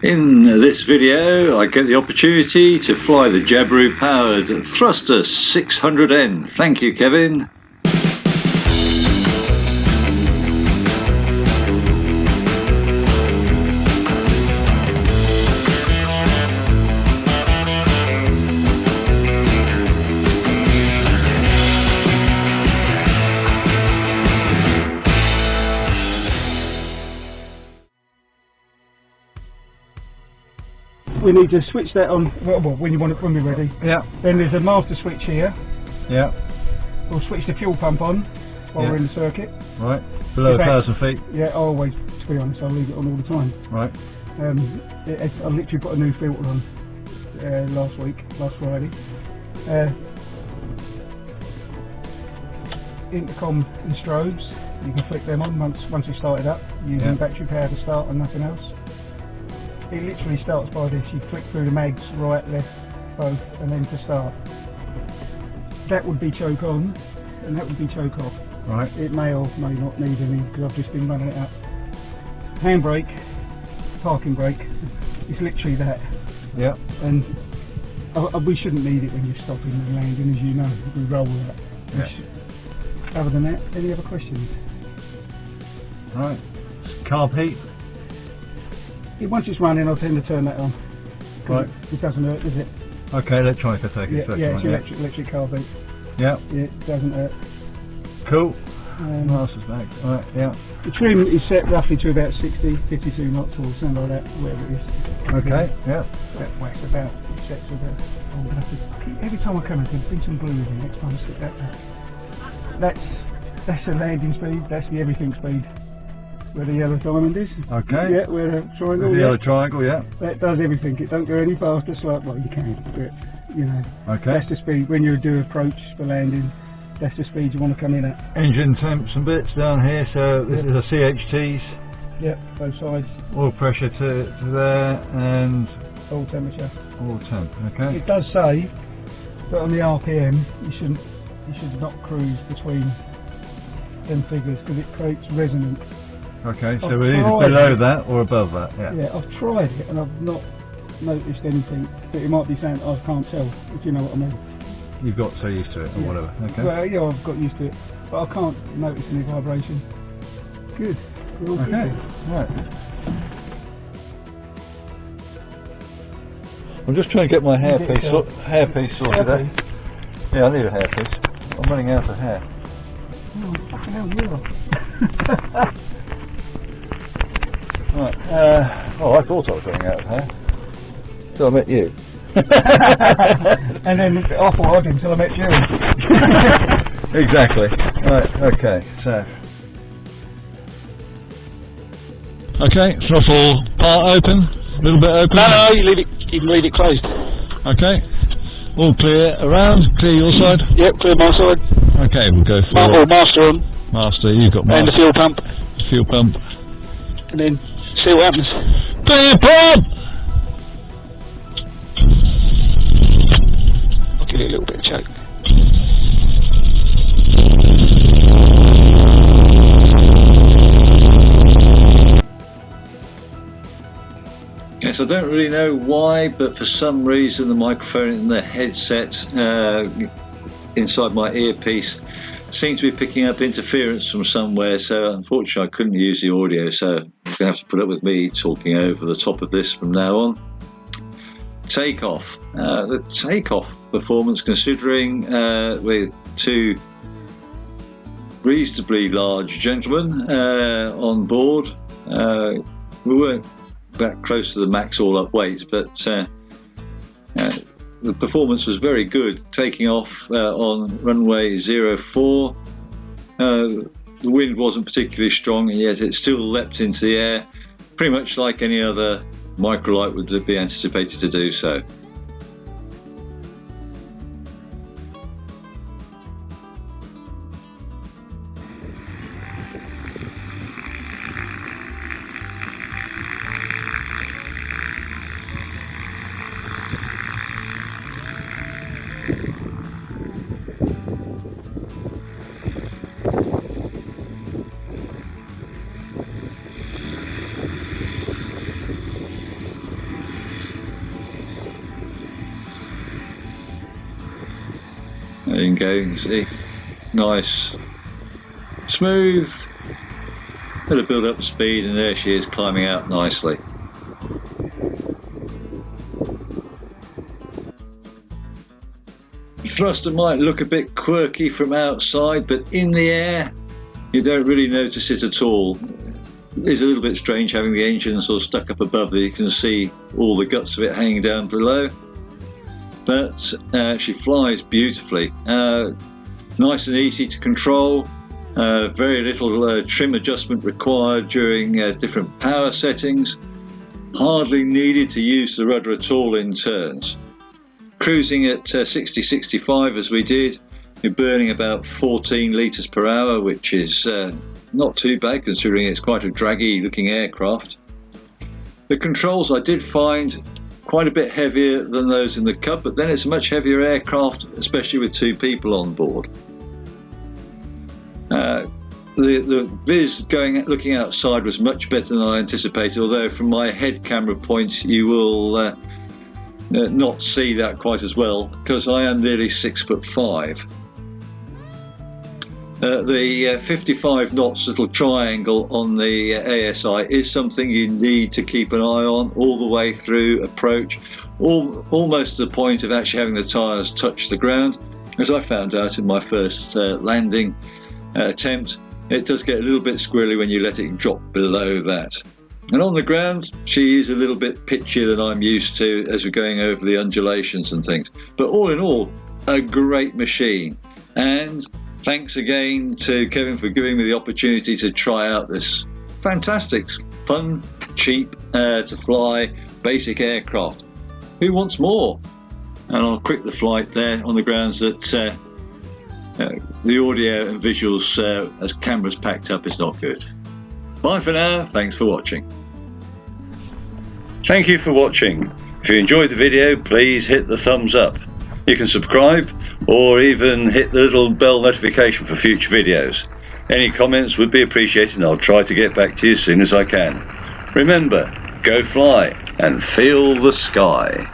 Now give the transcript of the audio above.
In this video, I get the opportunity to fly the Jabiru-powered Thruster 600N. Thank you, Kevin. We need to switch that on, well, when we're ready. Yeah. Then there's a master switch here. Yeah. We'll switch the fuel pump on while we're in the circuit. Right. Below 1,000 feet. Yeah, I always, to be honest, I'll leave it on all the time. Right. I literally put a new filter on last Friday. Intercom and strobes, you can flick them on once you start it up, using battery power to start and nothing else. It literally starts by this, you flick through the mags, right, left, both, and then to start. That would be choke on, and that would be choke off. Right. It may or may not need any, because I've just been running it up. Handbrake, parking brake, it's literally that. Yeah. And we shouldn't need it when you're stopping and landing, as you know, we roll with that. Yeah. Other than that, any other questions? Right. Carb heat. Once it's running, I'll tend to turn that on. Right. It doesn't hurt, does it? Okay, electronic, I take it. Yeah, it's electric carb heat. Yeah. Yeah, it doesn't hurt. Cool. Master's back. Right, yeah. The trim is set roughly to about 60, 52 knots or something like that, whatever it is. Okay, yeah. That's what it's about. It's set to about. I'm gonna have to, every time I come in, there's been some blue in it. Next time I stick that back. That's the landing speed, that's the everything speed. Where the yellow diamond is. Okay. Yeah, where the triangle. The yellow triangle, yeah. That does everything. It don't go any faster, well, you can, but you know. Okay. That's the speed when you do approach for landing. That's the speed you want to come in at. Engine temps and bits down here. So this is a CHTs. Yep, both sides. Oil pressure to there and Oil temperature. oil temp. Okay. It does say that on the RPM you should not cruise between them figures because it creates resonance. Okay, so we're either below that or above that, yeah. Yeah, I've tried it and I've not noticed anything, but it might be saying I can't tell, if you know what I mean. You've got so used to it or whatever, okay. Well, yeah, I've got used to it, but I can't notice any vibration. Good. We're all Okay, good. right. I'm just trying to get my hairpiece sorted out. Yeah, I need a hairpiece. I'm running out of hair. Oh, fucking hell, you are. Right, I thought I was running out of hair. So I met you. And then off I did until I met you. Exactly. Right, okay, so. Okay, throttle part open, a little bit open. No, you can leave it closed. Okay, all clear around, clear your side? Yep, clear my side. Okay, we'll go for master on. Master, you've got master. And the fuel pump. Fuel pump. And then see what happens. Clear pump! I'll give it a little bit of choke. Yes, I don't really know why, but for some reason the microphone in the headset inside my earpiece seems to be picking up interference from somewhere, so unfortunately I couldn't use the audio, so you're going to have to put up with me talking over the top of this from now on. Takeoff. The Takeoff performance, considering we're two reasonably large gentlemen on board, we weren't that close to the max all up weight, but the performance was very good, taking off on runway 04. The wind wasn't particularly strong, and yet it still leapt into the air, pretty much like any other Microlight would be anticipated to do so. There you can go, you see, nice, smooth, bit of build up speed, and there she is climbing out nicely. The thruster might look a bit quirky from outside, but in the air you don't really notice it at all. It's a little bit strange having the engine sort of stuck up above there. You can see all the guts of it hanging down below, but she flies beautifully. Nice and easy to control, very little trim adjustment required during different power settings, hardly needed to use the rudder at all in turns. Cruising at 60-65 as we did, you're burning about 14 litres per hour, which is not too bad considering it's quite a draggy looking aircraft. The controls I did find quite a bit heavier than those in the Cub, but then it's a much heavier aircraft, especially with 2 people on board. The viz looking outside was much better than I anticipated, although from my head camera point you will not see that quite as well because I am nearly 6'5". The 55 knots little triangle on the ASI is something you need to keep an eye on all the way through approach, almost to the point of actually having the tyres touch the ground. As I found out in my first landing attempt, it does get a little bit squirrely when you let it drop below that. And on the ground, she is a little bit pitchier than I'm used to as we're going over the undulations and things. But all in all, a great machine. And thanks again to Kevin for giving me the opportunity to try out this fantastic, fun, cheap to fly basic aircraft. Who wants more? And I'll quit the flight there on the grounds that the audio and visuals as cameras packed up is not good. Bye for now, thanks for watching. Thank you for watching. If you enjoyed the video, please hit the thumbs up. You can subscribe or even hit the little bell notification for future videos. Any comments would be appreciated and I'll try to get back to you as soon as I can. Remember, go fly and feel the sky.